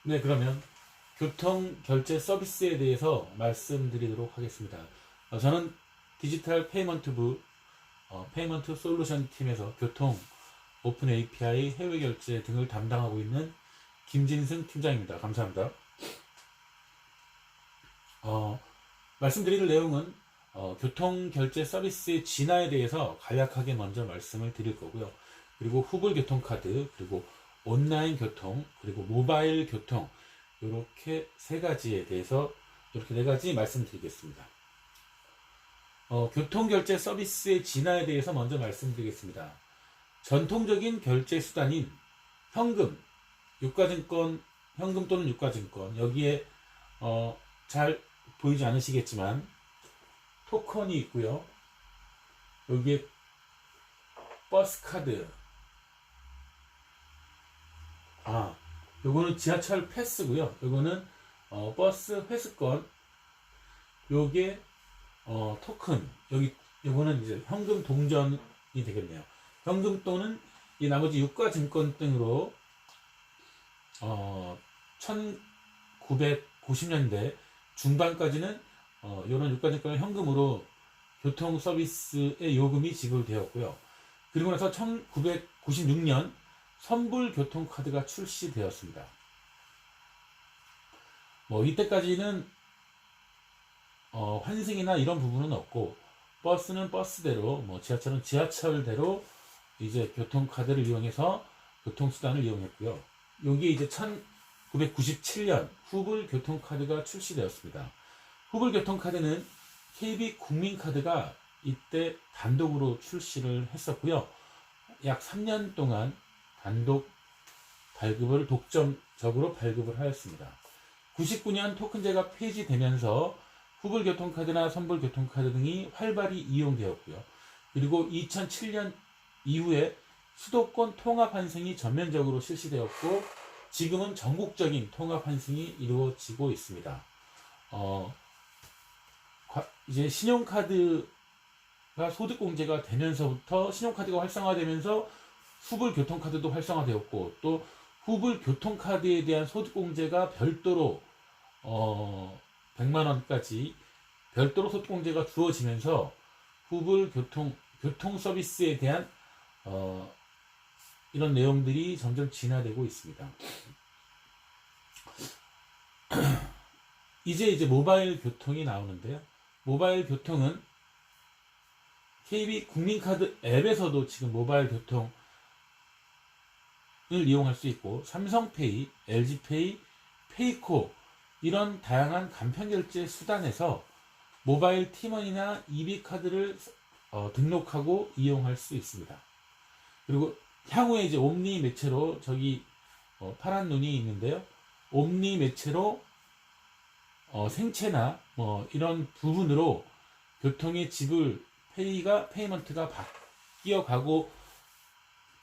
네, 그러면 교통 결제 서비스에 대해서 말씀드리도록 하겠습니다. 저는 디지털 페이먼트부 페이먼트 솔루션 팀에서 교통, 오픈 API, 해외 결제 등을 담당하고 있는 김진승 팀장입니다. 감사합니다. 말씀드릴 내용은 교통 결제 서비스의 진화에 대해서 간략하게 먼저 말씀을 드릴 거고요. 그리고 후불 교통카드, 그리고 온라인 교통, 그리고 모바일 교통, 이렇게 세 가지에 대해서 이렇게 네 가지 말씀드리겠습니다. 교통 결제 서비스의 진화에 대해서 먼저 말씀드리겠습니다. 전통적인 결제 수단인 현금, 유가증권, 현금 또는 유가증권, 여기에 잘 보이지 않으시겠지만 토큰이 있고요. 여기에 버스카드, 요거는 지하철 패스고요. 요거는 버스 회수권, 요게 토큰, 요거는 이제 현금 동전이 되겠네요. 현금 또는 이 나머지 유가증권 등으로 1990년대 중반까지는 이런 유가증권을 현금으로 교통 서비스의 요금이 지불되었고요. 그리고 나서 1996년 선불 교통카드가 출시되었습니다. 이때까지는 환승이나 이런 부분은 없고, 버스는 버스대로, 지하철은 지하철대로 이제 교통카드를 이용해서 교통수단을 이용했고요. 여기에 이제 1997년 후불 교통카드가 출시되었습니다. 후불 교통카드는 KB 국민카드가 이때 단독으로 출시를 했었고요. 약 3년 동안 단독 발급을 독점적으로 발급을 하였습니다. 99년 토큰제가 폐지되면서 후불 교통카드나 선불 교통카드 등이 활발히 이용되었고요. 그리고 2007년 이후에 수도권 통합 환승이 전면적으로 실시되었고, 지금은 전국적인 통합 환승이 이루어지고 있습니다. 이제 신용카드가 소득공제가 되면서부터 신용카드가 활성화되면서 후불 교통카드도 활성화되었고, 또 후불 교통카드에 대한 소득공제가 별도로 100만원까지 별도로 소득공제가 주어지면서 후불 교통 서비스에 대한 이런 내용들이 점점 진화되고 있습니다. 이제 모바일 교통이 나오는데요. 모바일 교통은 KB 국민카드 앱에서도 지금 모바일 교통을 이용할 수 있고, 삼성페이, LG페이, 페이코 이런 다양한 간편결제 수단에서 모바일 티머니나 EB카드를 등록하고 이용할 수 있습니다. 그리고 향후에 이제 옴니 매체로, 저기 파란 눈이 있는데요. 옴니 매체로 생체나 이런 부분으로 교통의 지불, 페이먼트가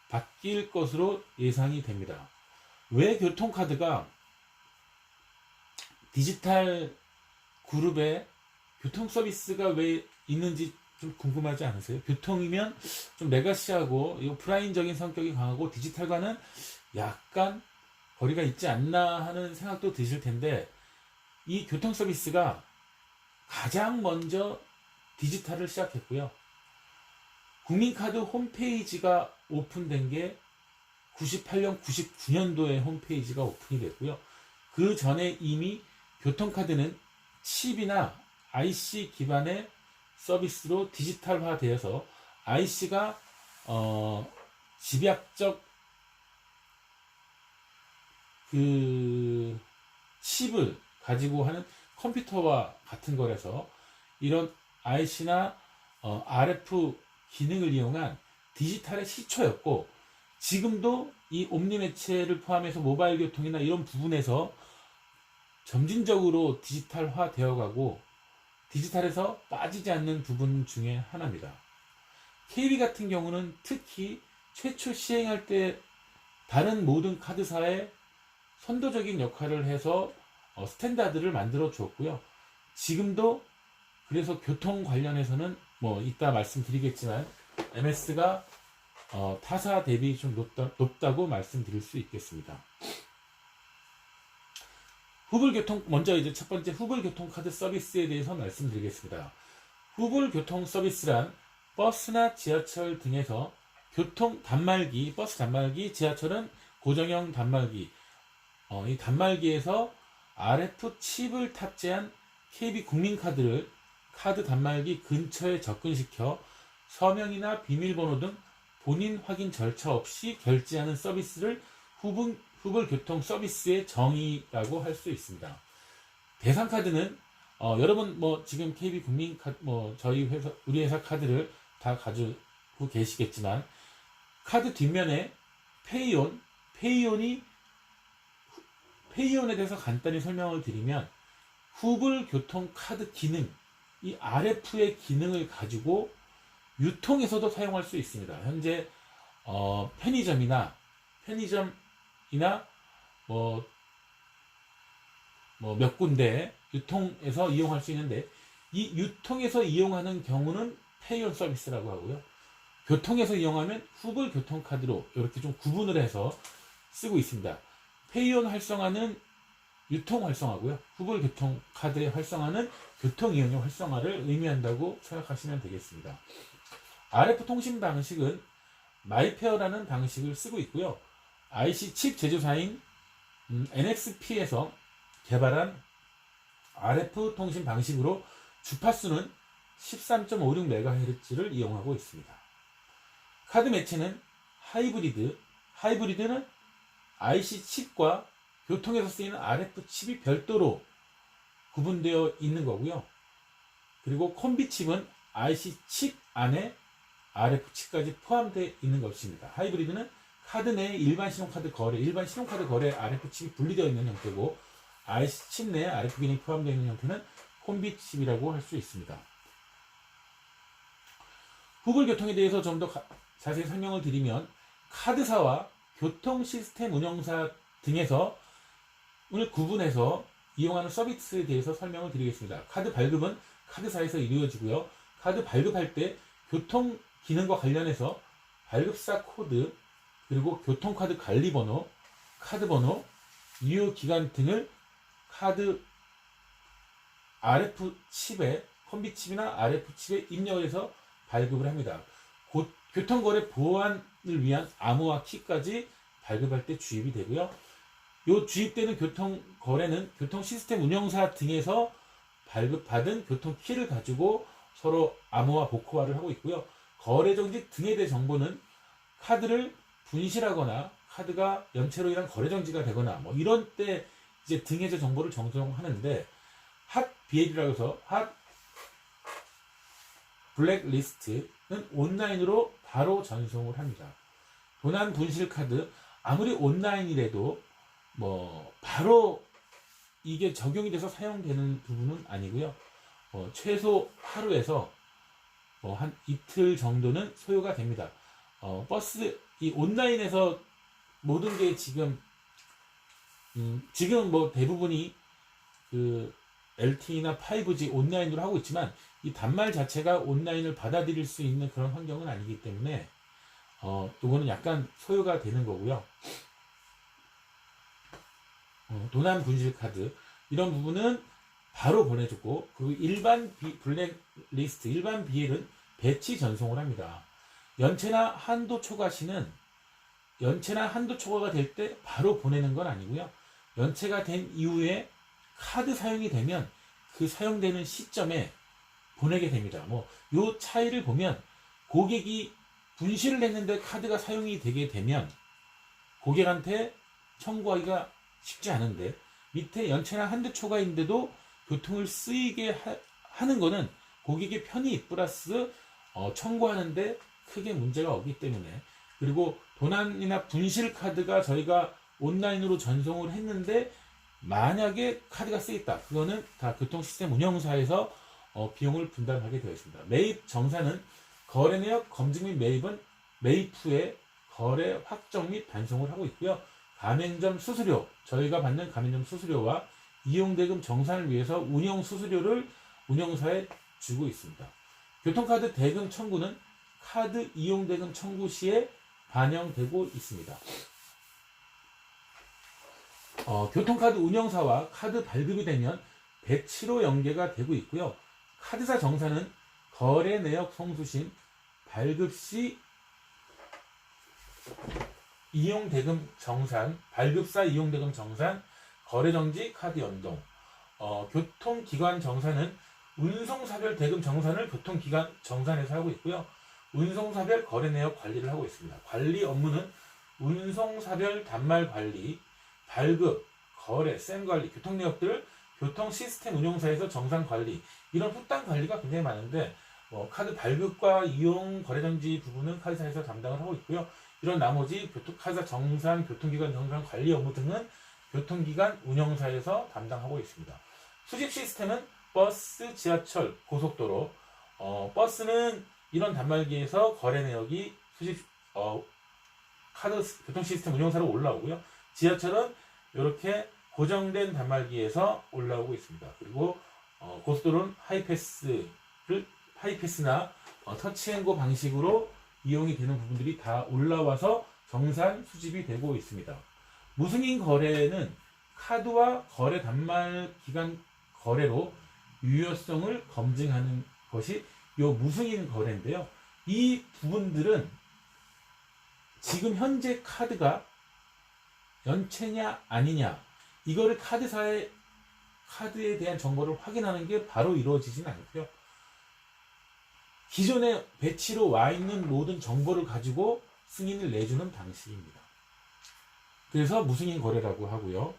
바뀔 것으로 예상이 됩니다. 왜 교통카드가 디지털 그룹에 교통 서비스가 왜 있는지 좀 궁금하지 않으세요? 교통이면 좀 레가시하고 오프라인적인 성격이 강하고 디지털과는 약간 거리가 있지 않나 하는 생각도 드실 텐데, 이 교통 서비스가 가장 먼저 디지털을 시작했고요. 국민카드 홈페이지가 오픈된 게 98년, 99년도에 홈페이지가 오픈이 됐고요. 그 전에 이미 교통카드는 칩이나 IC 기반의 서비스로 디지털화되어서 IC가 집약적 그 칩을 가지고 하는 컴퓨터와 같은 거라서 이런 IC나 RF 기능을 이용한 디지털의 시초였고, 지금도 이 옴니 매체를 포함해서 모바일 교통이나 이런 부분에서 점진적으로 디지털화 되어가고, 디지털에서 빠지지 않는 부분 중에 하나입니다. KB 같은 경우는 특히 최초 시행할 때 다른 모든 카드사에 선도적인 역할을 해서 스탠다드를 만들어 주었고요. 지금도 그래서 교통 관련해서는 이따 말씀드리겠지만 MS가 타사 대비 좀 높다고 말씀드릴 수 있겠습니다. 먼저 이제 첫 번째 후불교통카드 서비스에 대해서 말씀드리겠습니다. 후불교통 서비스란 버스나 지하철 등에서 버스 단말기, 지하철은 고정형 단말기, 이 단말기에서 RF 칩을 탑재한 KB 국민카드를 카드 단말기 근처에 접근시켜 서명이나 비밀번호 등 본인 확인 절차 없이 결제하는 서비스를 후불교통 서비스의 정의라고 할 수 있습니다. 대상카드는 여러분 지금 KB 국민카드 우리 회사 카드를 다 가지고 계시겠지만 카드 뒷면에 페이온에 대해서 간단히 설명을 드리면 후불교통 카드 기능, 이 RF의 기능을 가지고 유통에서도 사용할 수 있습니다. 현재 편의점이나 몇 군데 유통에서 이용할 수 있는데, 이 유통에서 이용하는 경우는 페이온 서비스라고 하고요. 교통에서 이용하면 후불 교통카드로 이렇게 좀 구분을 해서 쓰고 있습니다. 페이온 활성화는 유통 활성화고요. 후불 교통카드의 활성화는 교통 이용의 활성화를 의미한다고 생각하시면 되겠습니다. RF 통신 방식은 마이페어라는 방식을 쓰고 있고요. IC 칩 제조사인 NXP에서 개발한 RF 통신 방식으로 주파수는 13.56MHz를 이용하고 있습니다. 카드 매체는 하이브리드는 IC 칩과 교통에서 쓰이는 RF 칩이 별도로 구분되어 있는 거고요. 그리고 콤비 칩은 IC 칩 안에 RF 칩까지 포함되어 있는 것입니다. 하이브리드는 카드 내에 일반 신용카드 거래 RF 칩이 분리되어 있는 형태고, IC 칩 내에 RF 기능이 포함되어 있는 형태는 콤비 칩이라고 할 수 있습니다. 후불교통에 대해서 좀 더 자세히 설명을 드리면, 카드사와 교통 시스템 운영사 등에서 을 구분해서 이용하는 서비스에 대해서 설명을 드리겠습니다. 카드 발급은 카드사에서 이루어지고요. 카드 발급할 때 교통 기능과 관련해서 발급사 코드, 그리고 교통카드 관리번호, 카드번호, 유효기간 등을 카드 RF 칩에, 콤비 칩이나 RF 칩에 입력을 해서 발급을 합니다. 교통거래 보안을 위한 암호화 키까지 발급할 때 주입이 되고요. 요 주입되는 교통거래는 교통 시스템 운영사 등에서 발급받은 교통키를 가지고 서로 암호화, 복호화를 하고 있고요. 거래정지 등에 대한 정보는 카드를 분실하거나 카드가 연체로 인한 거래정지가 되거나 이런 때 이제 등해제 정보를 전송하는데, 핫 BL이라고 해서 핫 블랙리스트는 온라인으로 바로 전송을 합니다. 도난 분실 카드, 아무리 온라인이라도 바로 이게 적용이 돼서 사용되는 부분은 아니고요. 최소 하루에서 한 이틀 정도는 소요가 됩니다. 이 온라인에서 모든 게 지금 대부분이 그 LTE나 5G 온라인으로 하고 있지만, 이 단말 자체가 온라인을 받아들일 수 있는 그런 환경은 아니기 때문에 이거는 약간 소요가 되는 거고요. 도난 분실 카드 이런 부분은 바로 보내주고, 그리고 일반 블랙리스트, 일반 BL은 배치 전송을 합니다. 연체나 한도 초과가 될 때 바로 보내는 건 아니고요. 연체가 된 이후에 카드 사용이 되면 그 사용되는 시점에 보내게 됩니다. 요 차이를 보면, 고객이 분실을 했는데 카드가 사용이 되게 되면 고객한테 청구하기가 쉽지 않은데, 밑에 연체나 한도 초과인데도 교통을 쓰이게 하는 거는 고객의 편의 플러스 청구하는데 크게 문제가 없기 때문에, 그리고 도난이나 분실 카드가 저희가 온라인으로 전송을 했는데 만약에 카드가 쓰였다, 그거는 다 교통 시스템 운영사에서 비용을 분담하게 되어 있습니다. 매입 정사는 거래 내역 검증 및 매입 후에 거래 확정 및 반송을 하고 있고요. 가맹점 수수료, 저희가 받는 가맹점 수수료와 이용대금 정산을 위해서 운영 수수료를 운영사에 주고 있습니다. 교통카드 대금 청구는 카드 이용대금 청구 시에 반영되고 있습니다. 교통카드 운영사와 카드 발급이 되면 배치로 연계가 되고 있고요. 카드사 정산은 거래 내역 송수신, 발급 시 이용대금 정산, 발급사 이용대금 정산, 거래정지 카드 연동, 교통기관 정산은 운송사별 대금 정산을 교통기관 정산에서 하고 있고요. 운송사별 거래 내역 관리를 하고 있습니다. 관리 업무는 운송사별 단말 관리, 발급, 거래, 셈 관리, 교통 내역들을 교통 시스템 운용사에서 정산 관리, 이런 후단 관리가 굉장히 많은데 카드 발급과 이용 거래정지 부분은 카드사에서 담당을 하고 있고요. 이런 나머지 카드사 정산, 교통기관 정산 관리 업무 등은 교통기관 운영사에서 담당하고 있습니다. 수집 시스템은 버스, 지하철, 고속도로, 버스는 이런 단말기에서 거래 내역이 수집 카드 교통 시스템 운영사로 올라오고요. 지하철은 이렇게 고정된 단말기에서 올라오고 있습니다. 그리고 고속도로는 하이패스나 터치앤고 방식으로 이용이 되는 부분들이 다 올라와서 정산 수집이 되고 있습니다. 무승인 거래는 카드와 거래 단말 기간 거래로 유효성을 검증하는 것이 요 무승인 거래인데요. 이 부분들은 지금 현재 카드가 연체냐 아니냐, 이거를 카드사의 카드에 대한 정보를 확인하는 게 바로 이루어지진 않고요. 기존에 배치로 와 있는 모든 정보를 가지고 승인을 내주는 방식입니다. 그래서 무승인 거래라고 하고요.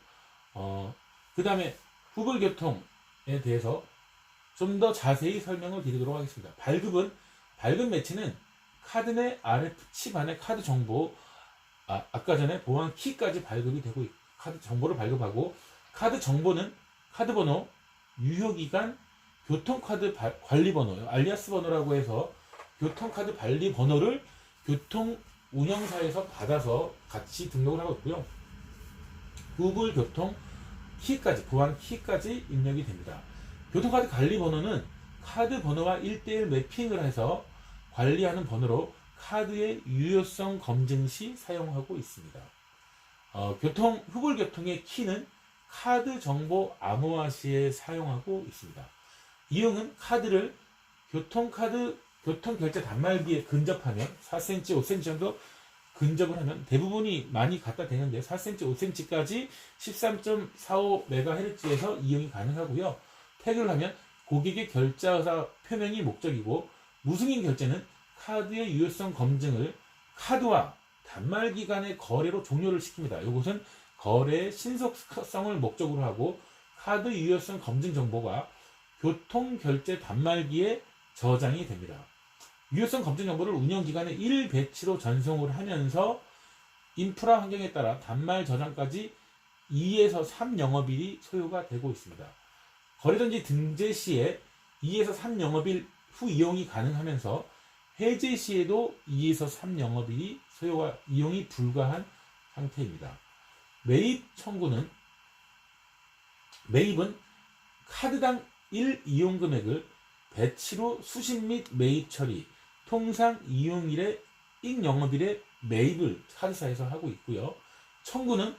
그 다음에 후불교통에 대해서 좀 더 자세히 설명을 드리도록 하겠습니다. 발급 매치는 카드 내 RF 안에 카드 정보, 아까 전에 보안 키까지 발급이 되고 카드 정보를 발급하고, 카드 정보는 카드 번호, 유효기간, 교통카드 관리 번호요. 알리아스 번호라고 해서 교통카드 관리 번호를 교통 운영사에서 받아서 같이 등록을 하고 있고요. 구글 교통 키까지, 보안 키까지 입력이 됩니다. 교통카드 관리 번호는 카드 번호와 1:1 매핑을 해서 관리하는 번호로 카드의 유효성 검증 시 사용하고 있습니다. 후불 교통의 키는 카드 정보 암호화 시에 사용하고 있습니다. 이용은 카드를 교통결제 단말기에 근접하면 4cm, 5cm 정도 근접을 하면, 대부분이 많이 갖다 대는데 4cm, 5cm까지 13.45MHz에서 이용이 가능하고요. 태그를 하면 고객의 결제 의사 표명이 목적이고, 무승인 결제는 카드의 유효성 검증을 카드와 단말기 간의 거래로 종료를 시킵니다. 이것은 거래의 신속성을 목적으로 하고, 카드 유효성 검증 정보가 교통결제 단말기에 저장이 됩니다. 유효성 검증 정보를 운영기관에 1배치로 전송을 하면서 인프라 환경에 따라 단말 저장까지 2에서 3 영업일이 소요가 되고 있습니다. 거래정지 등재 시에 2에서 3 영업일 후 이용이 가능하면서 해제 시에도 2에서 3 영업일이 이용이 불가한 상태입니다. 매입은 카드당 1 이용 금액을 배치로 수신 및 매입 처리, 통상 이용일의 영업일에 매입을 카드사에서 하고 있고요. 청구는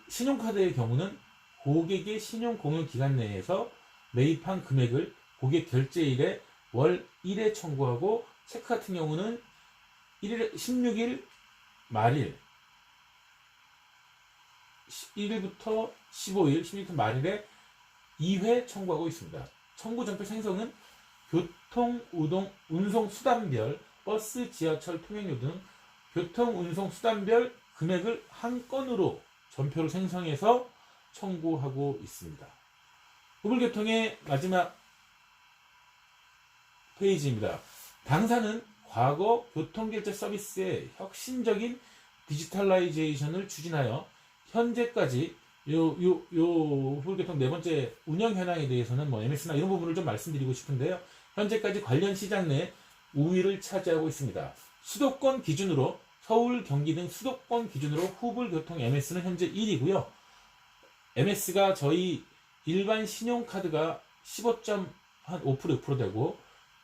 신용카드의 경우는 고객의 신용공유기간 내에서 매입한 금액을 고객 결제일에 월 1회 청구하고, 체크 같은 경우는 16일 말일, 1일부터 15일, 16일 말일에 2회 청구하고 있습니다. 청구 전표 생성은 교통운송수단별, 버스, 지하철, 통행료 등 교통운송수단별 금액을 한 건으로 전표를 생성해서 청구하고 있습니다. 후불교통의 마지막 페이지입니다. 당사는 과거 교통결제 서비스의 혁신적인 디지털라이제이션을 추진하여 현재까지 후불교통 네 번째 운영 현황에 대해서는 MS나 이런 부분을 좀 말씀드리고 싶은데요. 현재까지 관련 시장 내 우위를 차지하고 있습니다. 수도권 기준으로 서울, 경기 등 수도권 기준으로 후불교통 MS는 현재 1위고요. MS가 저희 일반 신용카드가 15.5% 되고,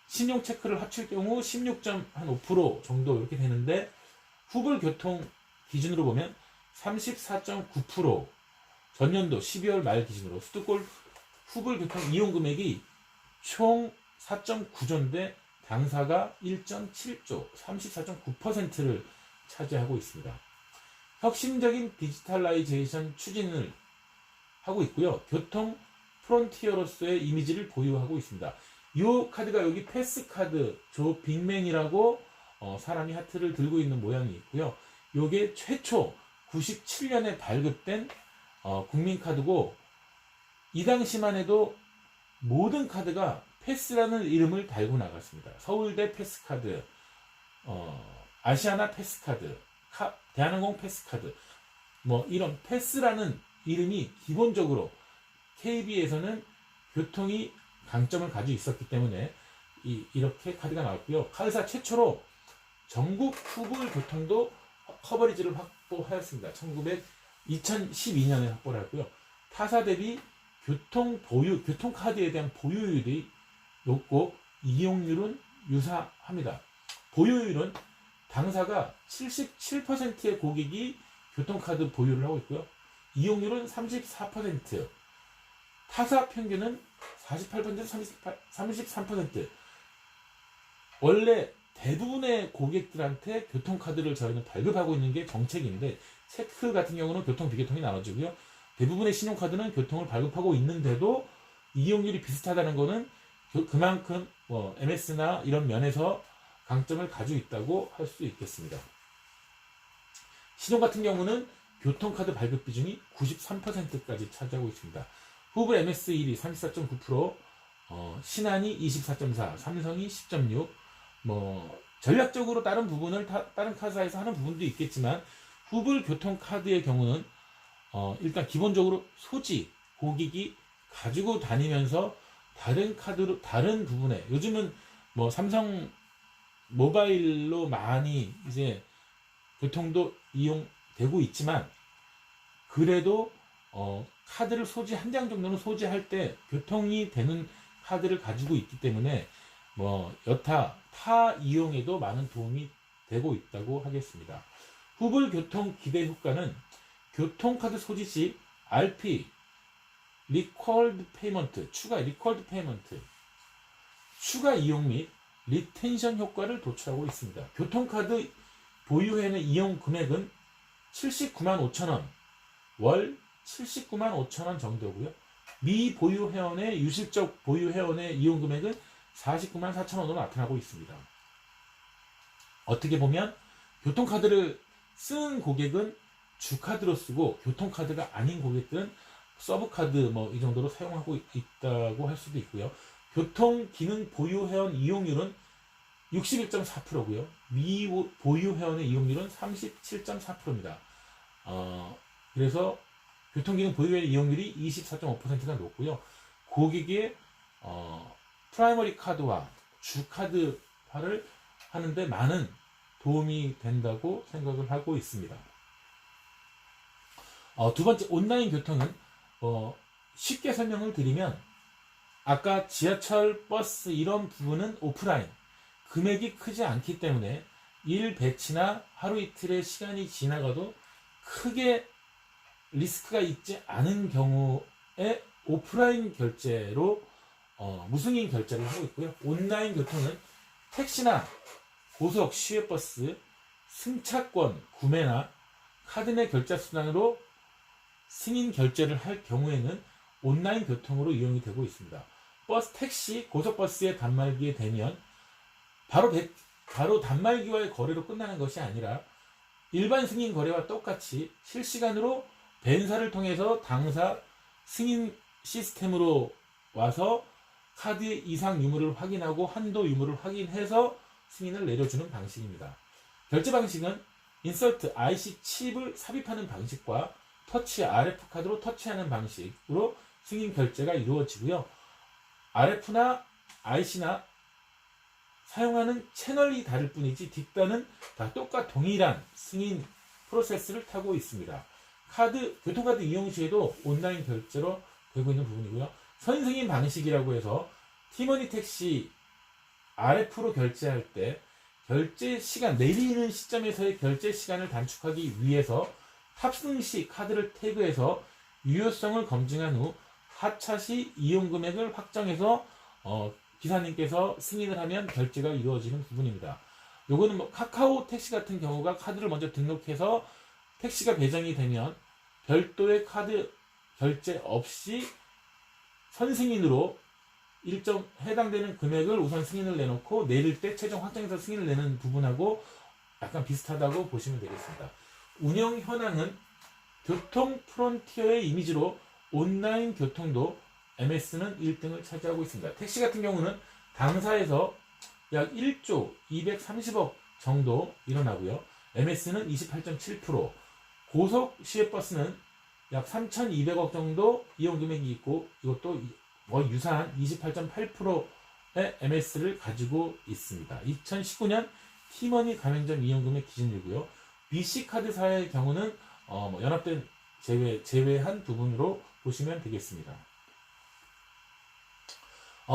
신용체크를 합칠 경우 16.5% 정도 이렇게 되는데, 후불교통 기준으로 보면 34.9%, 전년도 12월 말 기준으로 수도권 후불 교통 이용 금액이 총 4.9조인데 당사가 1.7조, 34.9%를 차지하고 있습니다. 혁신적인 디지털라이제이션 추진을 하고 있고요. 교통 프론티어로서의 이미지를 보유하고 있습니다. 이 카드가 여기 패스카드 조 빅맨이라고 사람이 하트를 들고 있는 모양이 있고요. 이게 최초 97년에 발급된 국민카드고 이 당시만 해도 모든 카드가 패스라는 이름을 달고 나갔습니다. 서울대 패스카드, 아시아나 패스카드, 대한항공 패스카드, 뭐 이런 패스라는 이름이 기본적으로 KB에서는 교통이 강점을 가지고 있었기 때문에 이렇게 카드가 나왔고요. 카드사 최초로 전국 후불 교통도 커버리지를 확보하였습니다. 2012년에 확보를 했고요. 타사 대비 교통카드에 대한 보유율이 높고 이용률은 유사합니다. 보유율은 당사가 77%의 고객이 교통카드 보유를 하고 있고요. 이용률은 34%, 타사 평균은 48%, 33%. 원래 대부분의 고객들한테 교통카드를 저희는 발급하고 있는 게 정책인데, 체크 같은 경우는 교통, 비교통이 나눠지고요. 대부분의 신용카드는 교통을 발급하고 있는데도 이용률이 비슷하다는 거는 그만큼 MS나 이런 면에서 강점을 가지고 있다고 할 수 있겠습니다. 신용 같은 경우는 교통카드 발급 비중이 93%까지 차지하고 있습니다. 후불 MS 1위 34.9%, 신한이 24.4%, 삼성이 10.6%. 전략적으로 다른 부분을 다른 카드사에서 하는 부분도 있겠지만, 후불 교통카드의 경우는 일단 기본적으로 소지 고객이 가지고 다니면서 다른 카드로 다른 부분에, 요즘은 삼성 모바일로 많이 이제 교통도 이용되고 있지만, 그래도 카드를 한 장 정도는 소지할 때 교통이 되는 카드를 가지고 있기 때문에 여타 타 이용에도 많은 도움이 되고 있다고 하겠습니다. 후불 교통 기대 효과는 교통카드 소지 시 RP 리콜드 페이먼트, 추가 이용 및 리텐션 효과를 도출하고 있습니다. 교통카드 보유회원의 이용 금액은 79만 5천원, 월 79만 5천원 정도고요. 미보유 회원의 유실적 보유 회원의 이용 금액은 49만 4천원으로 나타나고 있습니다. 어떻게 보면 교통카드를 쓴 고객은 주카드로 쓰고, 교통카드가 아닌 고객들은 서브카드 이 정도로 사용하고 있다고 할 수도 있고요. 교통기능 보유 회원 이용률은 61.4%고요. 미보유 회원의 이용률은 37.4%입니다. 그래서 교통기능 보유 회원 이용률이 24.5%가 높고요. 고객의 프라이머리 카드와 주카드화를 하는데 많은 도움이 된다고 생각을 하고 있습니다. 두 번째, 온라인 교통은 쉽게 설명을 드리면, 아까 지하철, 버스 이런 부분은 오프라인, 금액이 크지 않기 때문에 일 배치나 하루 이틀의 시간이 지나가도 크게 리스크가 있지 않은 경우에 오프라인 결제로 무승인 결제를 하고 있고요. 온라인 교통은 택시나 고속 시외버스, 승차권 구매나 카드 내 결제 수단으로 승인 결제를 할 경우에는 온라인 교통으로 이용이 되고 있습니다. 버스, 택시, 고속버스의 단말기에 대면 바로 단말기와의 거래로 끝나는 것이 아니라, 일반 승인 거래와 똑같이 실시간으로 벤사를 통해서 당사 승인 시스템으로 와서 카드의 이상 유무를 확인하고 한도 유무를 확인해서 승인을 내려주는 방식입니다. 결제 방식은 인서트 IC 칩을 삽입하는 방식과 터치 RF 카드로 터치하는 방식으로 승인 결제가 이루어지고요. RF나 IC나 사용하는 채널이 다를 뿐이지 뒷단은 다 동일한 승인 프로세스를 타고 있습니다. 교통카드 이용 시에도 온라인 결제로 되고 있는 부분이고요. 선승인 방식이라고 해서 티머니 택시 RF로 결제할 때 결제 시간, 내리는 시점에서의 결제 시간을 단축하기 위해서 탑승 시 카드를 태그해서 유효성을 검증한 후 하차 시 이용 금액을 확정해서 기사님께서 승인을 하면 결제가 이루어지는 부분입니다. 요거는 뭐 카카오 택시 같은 경우가 카드를 먼저 등록해서 택시가 배정이 되면 별도의 카드 결제 없이 선승인으로 일정 해당되는 금액을 우선 승인을 내놓고 내릴 때 최종 확정해서 승인을 내는 부분하고 약간 비슷하다고 보시면 되겠습니다. 운영 현황은 교통 프론티어의 이미지로 온라인 교통도 MS는 1등을 차지하고 있습니다. 택시 같은 경우는 당사에서 약 1조 230억 정도 일어나고요. MS는 28.7%, 고속 시외버스는 약 3,200억 정도 이용 금액이 있고 이것도 유사한 28.8%의 MS를 가지고 있습니다. 2019년 티머니 가맹점 이용 금액 기준이고요. BC카드사의 경우는 연합된 제외한 부분으로 보시면 되겠습니다.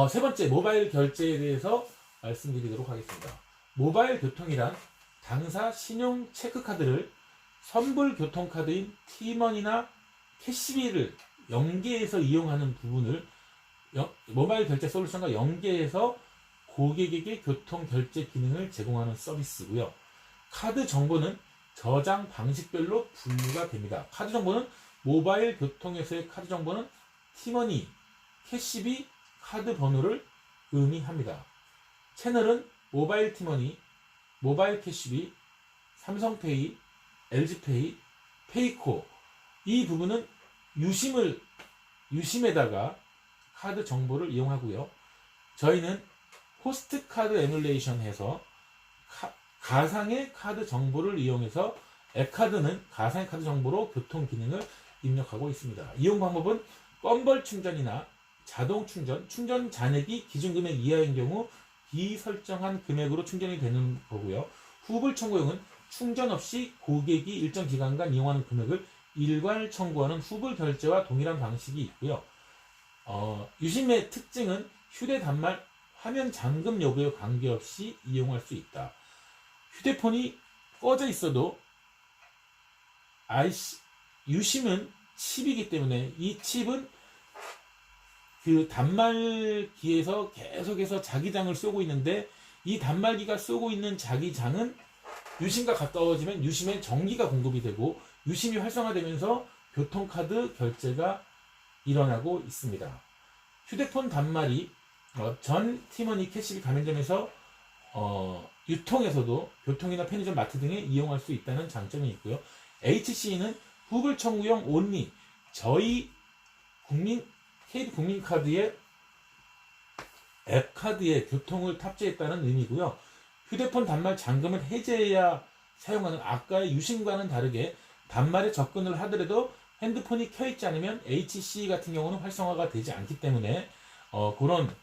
세 번째, 모바일 결제에 대해서 말씀드리도록 하겠습니다. 모바일 교통이란 당사 신용 체크카드를 선불 교통카드인 티머니나 캐시비를 연계해서 이용하는 부분을 모바일 결제 솔루션과 연계해서 고객에게 교통 결제 기능을 제공하는 서비스고요. 카드 정보는 저장 방식별로 분류가 됩니다. 카드 정보는 모바일 교통에서의 카드 정보는 티머니, 캐시비 카드 번호를 의미합니다. 채널은 모바일 티머니, 모바일 캐시비, 삼성페이, LG페이, 페이코. 이 부분은 유심에다가 카드 정보를 이용하고요. 저희는 호스트 카드 에뮬레이션 해서 가상의 카드 정보를 이용해서 앱카드는 가상의 카드 정보로 교통 기능을 입력하고 있습니다. 이용 방법은 껌벌 충전이나 자동 충전 잔액이 기준 금액 이하인 경우 비설정한 금액으로 충전이 되는 거고요. 후불 청구용은 충전 없이 고객이 일정 기간간 이용하는 금액을 일괄 청구하는 후불 결제와 동일한 방식이 있고요. 유심의 특징은 휴대 단말 화면 잠금 여부에 관계없이 이용할 수 있다. 휴대폰이 꺼져 있어도 유심은 칩이기 때문에 이 칩은 그 단말기에서 계속해서 자기장을 쏘고 있는데 이 단말기가 쏘고 있는 자기장은 유심과 가까워지면 유심에 전기가 공급이 되고 유심이 활성화되면서 교통카드 결제가 일어나고 있습니다. 휴대폰 단말이 전 티머니 캐시비 가맹점에서 유통에서도 교통이나 편의점, 마트 등에 이용할 수 있다는 장점이 있고요. HC는 후불 청구용 온리 저희 KB국민카드의 앱카드에 교통을 탑재했다는 의미고요. 휴대폰 단말 잠금을 해제해야 사용하는 아까의 유심과는 다르게 단말에 접근을 하더라도 핸드폰이 켜있지 않으면 HC 같은 경우는 활성화가 되지 않기 때문에 그런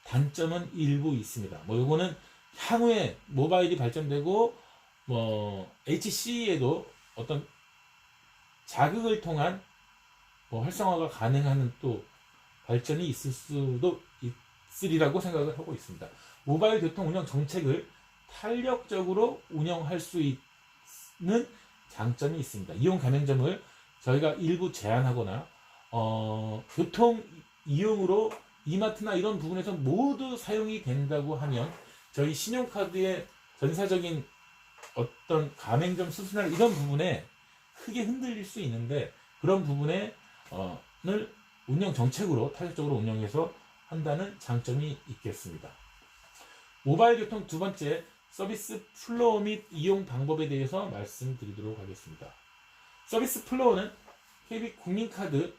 단점은 일부 있습니다. 요거는 향후에 모바일이 발전되고 HC에도 어떤 자극을 통한 활성화가 가능한 또 발전이 있을 수도 있으리라고 생각을 하고 있습니다. 모바일 교통 운영 정책을 탄력적으로 운영할 수 있는 장점이 있습니다. 이용 가맹점을 저희가 일부 제한하거나 교통 이용으로 이마트나 이런 부분에서 모두 사용이 된다고 하면 저희 신용카드의 전사적인 어떤 가맹점 수수나 이런 부분에 크게 흔들릴 수 있는데 그런 부분에 운영 정책으로 탄력적으로 운영해서 한다는 장점이 있겠습니다. 모바일 교통 두 번째 서비스 플로우 및 이용 방법에 대해서 말씀드리도록 하겠습니다. 서비스 플로우는 KB 국민카드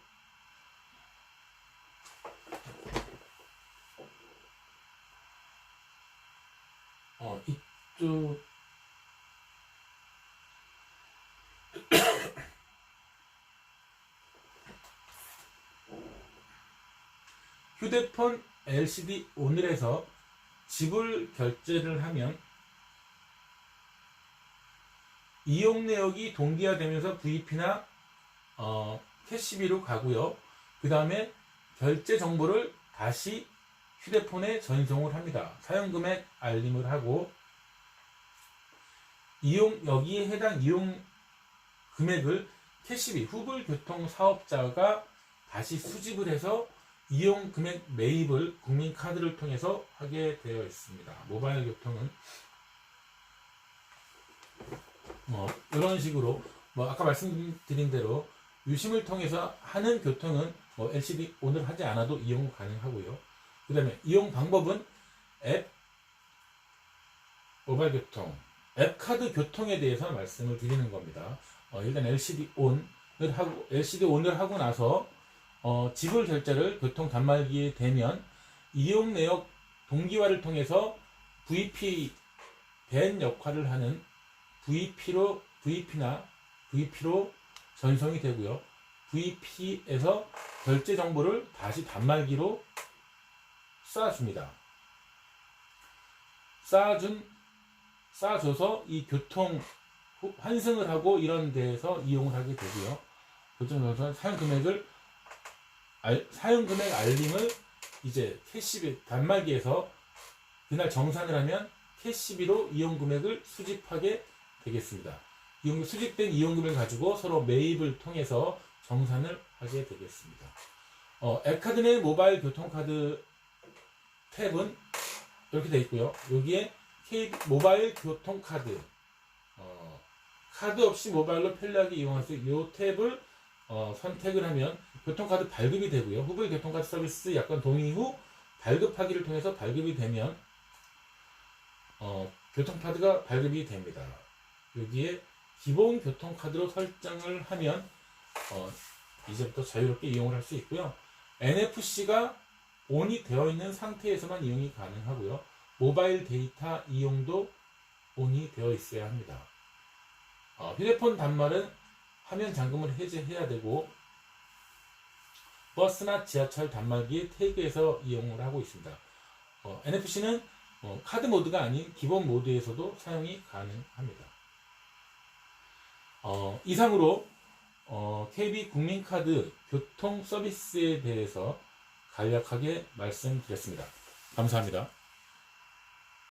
이쪽 휴대폰 LCD 오늘에서 지불 결제를 하면 이용 내역이 동기화되면서 VP나 캐시비로 가고요. 그 다음에 결제 정보를 다시 휴대폰에 전송을 합니다. 사용금액 알림을 하고 여기에 해당 이용 금액을 캐시비 후불 교통 사업자가 다시 수집을 해서 이용 금액 매입을 국민카드를 통해서 하게 되어 있습니다. 모바일 교통은 이런 식으로 아까 말씀드린 대로 유심을 통해서 하는 교통은 LCD 오늘 하지 않아도 이용 가능하고요. 그 다음에 이용 방법은 앱 모바일 교통, 앱 카드 교통에 대해서 말씀을 드리는 겁니다. 일단 LCD 온을 하고 나서 지불 결제를 교통 단말기에 대면 이용 내역 동기화를 통해서 VP 밴 역할을 하는 VP로 전송이 되고요. VP에서 결제 정보를 다시 단말기로 쏴줍니다. 쏴줘서 이 교통 환승을 하고 이런 데에서 이용을 하게 되고요. 교통정보선 사용 금액 알림을 이제 캐시비 단말기에서 그날 정산을 하면 캐시비로 이용 금액을 수집하게 되겠습니다. 수집된 이용 금액을 가지고 서로 매입을 통해서 정산을 하게 되겠습니다. 앱카드 내 모바일 교통카드 탭은 이렇게 되어 있고요. 여기에 모바일 교통카드 카드 없이 모바일로 편리하게 이용할 수 있는 이 탭을 선택을 하면 교통카드 발급이 되고요. 후불 교통카드 서비스 약관 동의 후 발급하기를 통해서 발급이 되면 교통카드가 발급이 됩니다. 여기에 기본 교통카드로 설정을 하면 이제부터 자유롭게 이용을 할 수 있고요. NFC가 온이 되어 있는 상태에서만 이용이 가능하고요. 모바일 데이터 이용도 온이 되어 있어야 합니다. 휴대폰 단말은 화면 잠금을 해제해야 되고 버스나 지하철 단말기 태그에서 이용을 하고 있습니다. NFC는 카드 모드가 아닌 기본 모드에서도 사용이 가능합니다. 이상으로 KB 국민카드 교통 서비스에 대해서 간략하게 말씀드렸습니다. 감사합니다.